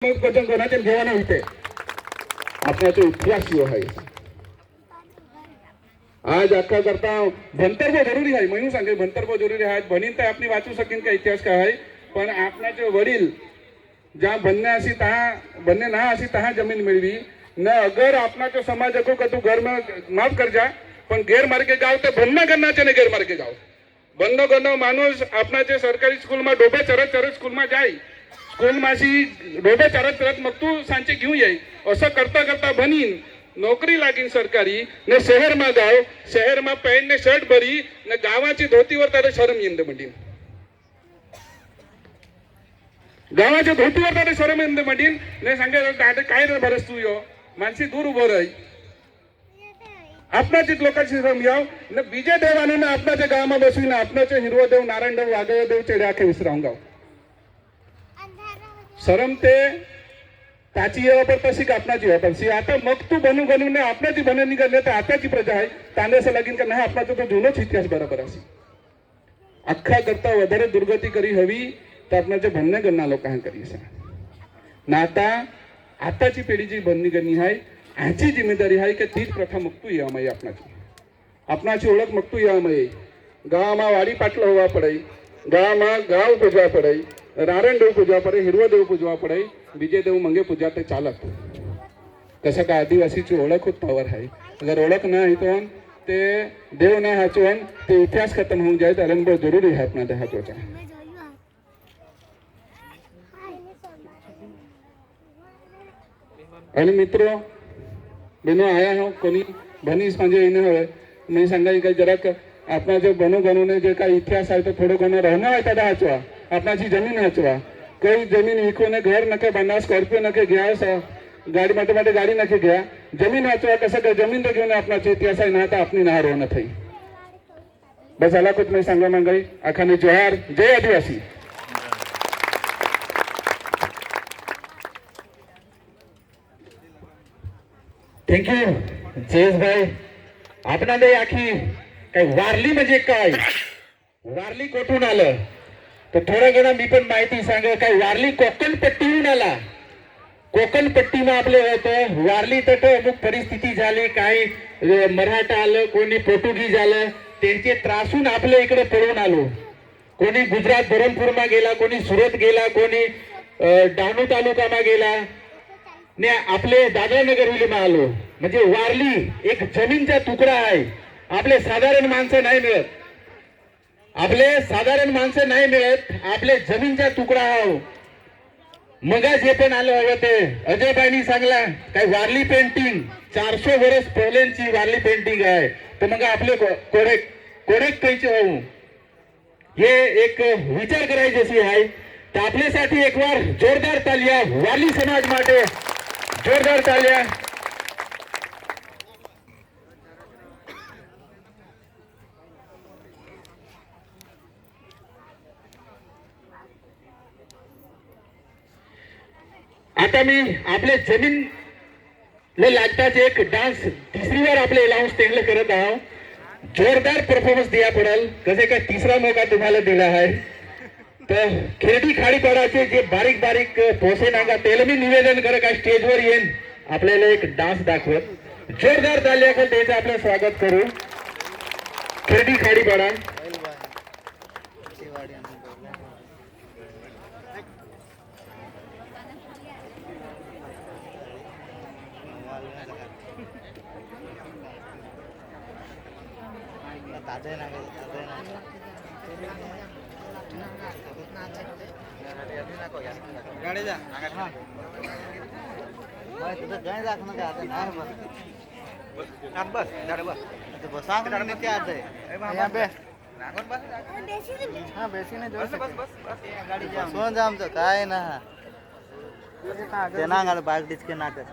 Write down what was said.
कोणाचे घेवाना होते आपल्याचा इतिहास जो आहे आज अख्खा करता भंतर वो जरुरी आहे म्हणून सांगे भंतर वो जरुरी आहे बनीन तर आपली वाचू सकेन का इतिहास काय आहे पण आपणाचे वडील ज्या बनने असी तहा बनने ना असी तहा जमीन मिळवी न अगर आपणाचे समाज को कतु घर में माफ कर जा पण गैर मार्गे गाव ते बनना करना ने गैर मार्गे गाव बननो गनो माणूस आपणाचे सरकारी स्कूल में डोबे चरत चरत स्कूल में जाय स्कूल मासी डोबे चरत चरत मग तू सांचे घेऊन येई असं करता करता बनीन नौकरी लागीन सरकारी ने शहर में गाव शहर में पहन ने शर्ट भरी ने गावाची धोतीवर त्याला शरम येंद म्हणीन गावाच्या धोतीवर त्याला शरम येंद म्हणीन ने सांगे काय रे भरस तू यो मानसी दूर उभो रही आपणाचीच लोकांची शरम याव ने बीजे देवाने ने आपणाच्या गावामध्ये बसवीन आपणाचे हिरवो देव नारायण देव वाघव देव चेडे आखे विसरावून गाव शरम ते ताची वापर तशी आपणाची वापर आता मग तू बनू बनवून आपणाची बनवणी करणे तर आताची प्रजा आहे तांदेस लागीन का नाही आपणाचा तो जुनोच इतिहास बरोबर असे अख्खा करता वधारे दुर्गती करी हवी तर आपणाचे भन्ने करणार लोकांना करी ना आता आताची पिढी जी बनणी करणी आहे ह्याची जिम्मेदारी आहे की तीच प्रथा मुक्तू यामाई आपणाची ओळख मुक्तू यामाई गावामा वाडी पाटला होवा पडाई गावामा गाव पूजवा पडाई नारायण देव पूजवा पडे हिरवा देव पूजवा पडे विजय देव मंगे पूजा ते चालत कसं का आदिवासीची ओळख होत पावर आहे अगर ओळख ना हितोन ते देव ना हाचवण ते इतिहास खत्म होऊन जाए कारण बहुत जरूरी है अपना देहातोचा आणि मित्र बेनो आया हो कोणी भनीस म्हणजे येणे हवे मी सांगाय काही जरा आपला जो बनो बनवणे जे काही इतिहास आहे तो थोडं कोणा रहना आहे त्या हाचवा आपणाची जमीन हाचवा कोई जमीन विकून घर नके बनना स्कॉर्पियो नके घ्या गाडी माटे माटे गाडी नके घ्या जमीन वाचवा कसं काय जमीन तर घेऊन आपणाचे इतिहास आहे ना आता आपली ना रोवणं थई बस आला कुछ मी सांगा मंगाई आखाने जोहार जय आदिवासी थँक्यू जयेश भाई आपणाला आखी काय वारली म्हणजे काय वारली कोठून आलं तर थोडं गेला मी पण माहिती सांग काय वारली कोकण पट्टीहून आला कोकण पट्टीમાં आपले होतं वारली तट अमुक परिस्थिती झाली काही मराठा आलं कोणी पोर्तुगीज आलं त्यांचे त्रासून आपल्या इकडे पळून आलो कोणी गुजरात बरमपूरमा गेला कोणी सुरत गेला कोणी डहाणू तालुकामा गेला ने आपले दादरानगर विलीमा आलो म्हणजे वारली एक जमीनचा तुकडा आहे आपले साधारण माणसं नाही मिळत आपले साधारण माणसं नाही मिळत आपले जमीनचा तुकडा आहो मगा जे पण आलं हवं ते अजयबाईंनी सांगला काय वारली पेंटिंग 400 वर्ष पहिल्यांची वारली पेंटिंग आहे तर मग आपले कोरेक कैचे होऊ हे एक विचार करायची अशी आहे तर आपल्यासाठी एक बार जोरदार तालिया वारली समाज માટે जोरदार तालिया आता मी आपले जमीन ले लागताच एक डान्स तिसरी बार आपले अलाउन्स तेंगले करत आहोत जोरदार परफॉर्मन्स दिया पडेल जसे काय तिसरा मौका तुम्हाला दिला आहे तर खेरडी खाडीपाडाचे जे बारीक बारीक पोसे नागा तेल मी निवेदन कर का स्टेजवर येईन आपल्याला एक डान्स दाखवत जोरदार तालिया खाली त्याचं आपलं स्वागत करू खेरडी खाडीपाडा गाडी जा बस बस सांग ते आज हा बेसी नाही बस गाडी सोन जा आमचं काय ना ते ना बाईक डिस्के नाटक